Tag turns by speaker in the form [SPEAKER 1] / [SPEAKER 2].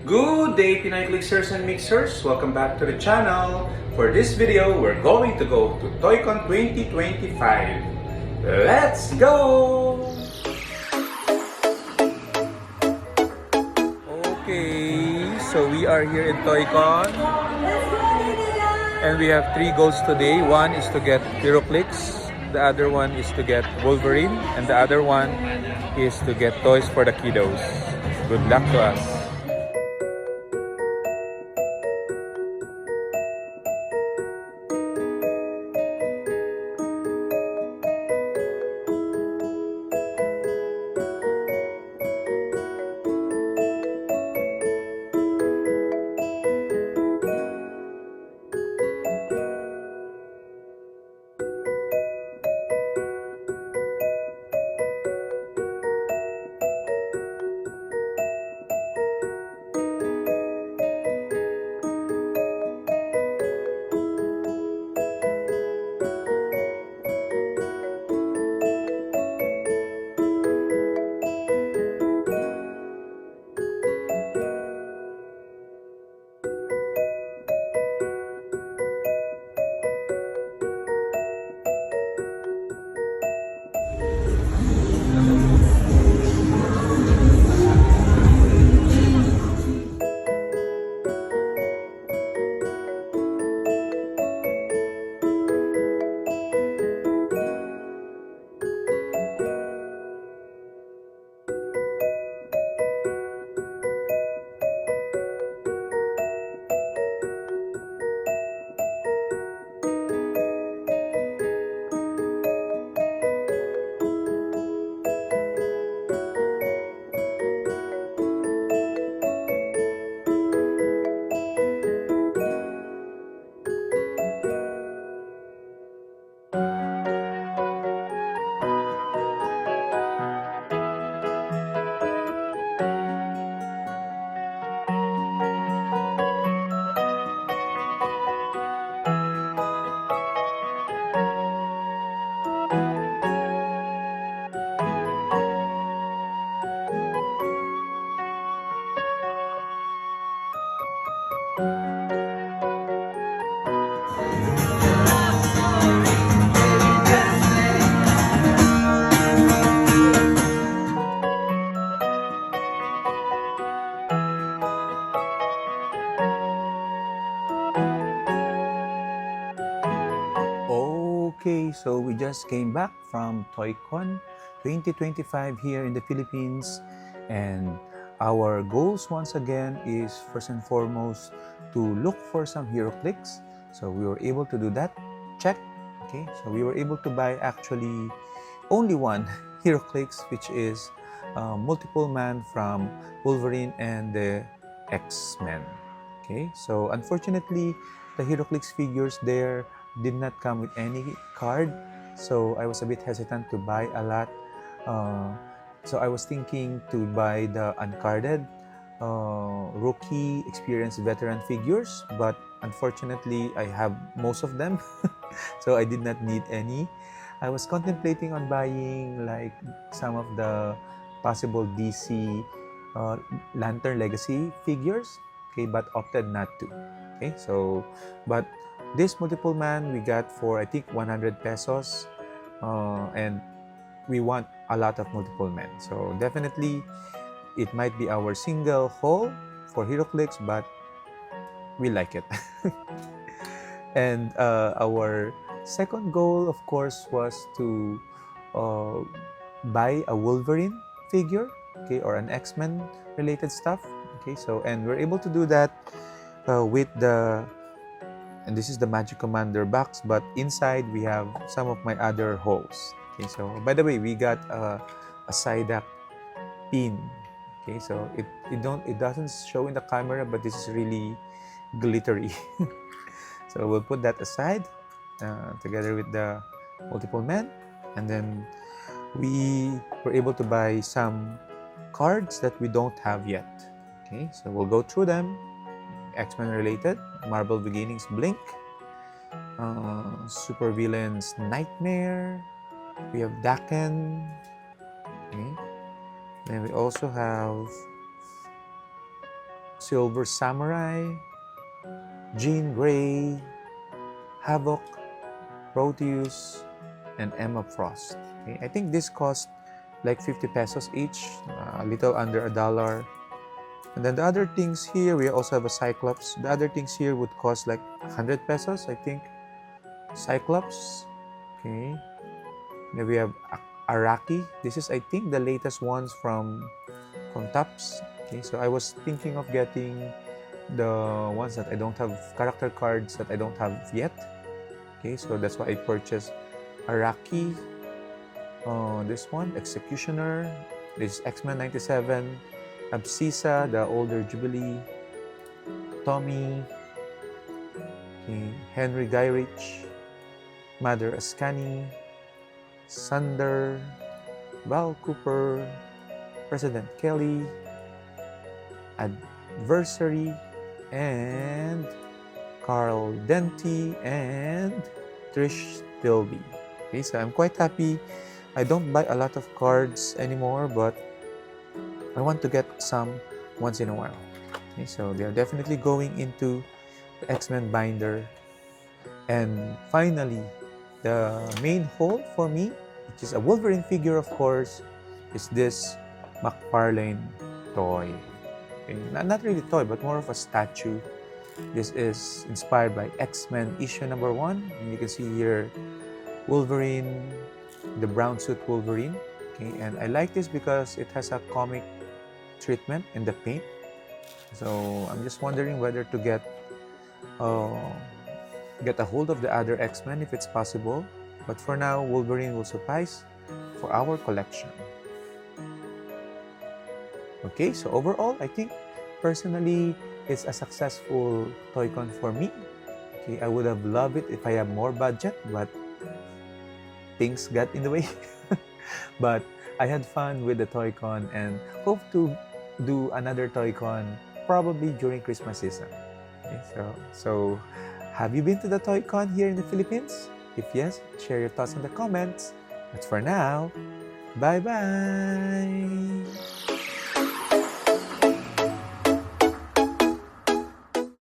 [SPEAKER 1] Good day, Pinoy Clixers and Mixers! Welcome back to the channel. For this video, we're going to go to Toycon 2025. Let's go! Okay, so we are here in Toycon. And we have three goals today. One is to get Heroclix. The other one is to get Wolverine. And the other one is to get toys for the kiddos. Good luck to us. Okay, so we just came back from Toycon 2025 here in the Philippines, and our goals once again is first and foremost to look for some Heroclix. So we were able to do that. Check. Okay, so we were able to buy actually only one Heroclix, which is multiple man from Wolverine and the X-Men. Okay, so unfortunately, the Heroclix figures there did not come with any card, so I was a bit hesitant to buy a lot. So I was thinking to buy the uncarded rookie, experienced veteran figures, but unfortunately I have most of them, so I did not need any. I was contemplating on buying like some of the possible DC Lantern Legacy figures, okay, but opted not to. Okay, so but this multiple man we got for I think 100 pesos, and we want a lot of multiple men. So definitely it might be our single haul for Heroclix, but we like it. And our second goal, of course, was to uh, buy a Wolverine figure, okay, or an X-Men related stuff. Okay, so and we're able to do that with the. And this is the Magic Commander box, but inside we have some of my other holes. Okay, so by the way, we got a Psyduck pin. Okay, so it doesn't show in the camera, but this is really glittery. So we'll put that aside together with the multiple men, and then we were able to buy some cards that we don't have yet. Okay, so we'll go through them. X-Men related, Marvel Beginnings Blink, Super Villains Nightmare, we have Daken, okay. Then we also have Silver Samurai, Jean Grey, Havoc, Proteus, and Emma Frost. Okay, I think this cost like 50 pesos each, a little under $1. And then the other things here, we also have a Cyclops. The other things here would cost like 100 pesos, I think. Cyclops. Okay. Then we have Araki. This is, I think, the latest ones from Tops. Okay, so I was thinking of getting the ones that I don't have, character cards that I don't have yet. Okay, so that's why I purchased Araki. This one, Executioner. This is X-Men 97. Abscissa, the older Jubilee. Tommy. Okay, Henry Gyrich. Mother Ascani. Sunder. Val Cooper. President Kelly. Adversary. And Carl Denty. And Trish Tilby. Okay, so I'm quite happy. I don't buy a lot of cards anymore, but I want to get some once in a while. Okay, so they are definitely going into the X-Men binder. And finally, the main haul for me, which is a Wolverine figure, of course, is this McFarlane toy. Okay, not really toy, but more of a statue. This is inspired by X-Men issue number 1. And you can see here Wolverine, the brown suit Wolverine. Okay, and I like this because it has a comic treatment in the paint. So I'm just wondering whether to get a hold of the other X-Men if it's possible. But for now, Wolverine will suffice for our collection. Okay, so overall, I think personally it's a successful Toycon for me. Okay, I would have loved it if I had more budget, but things got in the way. But I had fun with the Toycon and hope to do another Toycon probably during Christmas season. Okay, so have you been to the Toycon here in the Philippines? If yes, share your thoughts in the comments. But for now, bye-bye!